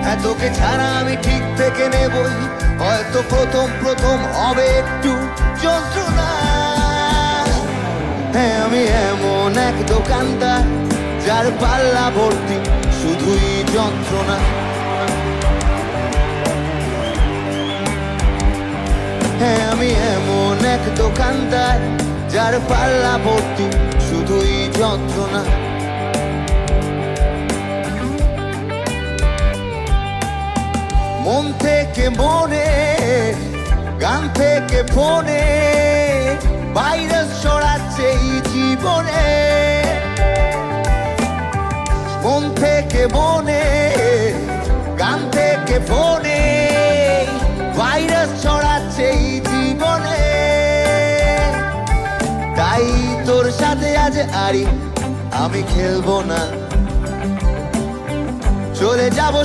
হ্যাঁ, তোকে ছাড়া আমি ঠিক থেকে নেবই, হয়তো প্রথম প্রথম হবে একটু যন্ত্রণা। হ্যাঁ, আমি এমন এক দোকানদার যার পাল্লা ভর্তি শুধুই যন্ত্রণা। হ্যাঁ, আমি এমন এক দোকানদার যার পাল্লা ভর্তি শুধুই যন্ত্রণা। মন থেকে মনে, গান থেকে ফোনে ভাইরাস ছড়াচ্ছে এই জীবনে। মন থেকে মনে, গান থেকে ফোনে ভাইরাস ছড়াচ্ছে এই জীবনে। তাই তোর সাথে আজ আরি আমি খেলবো না, চলে যাবো।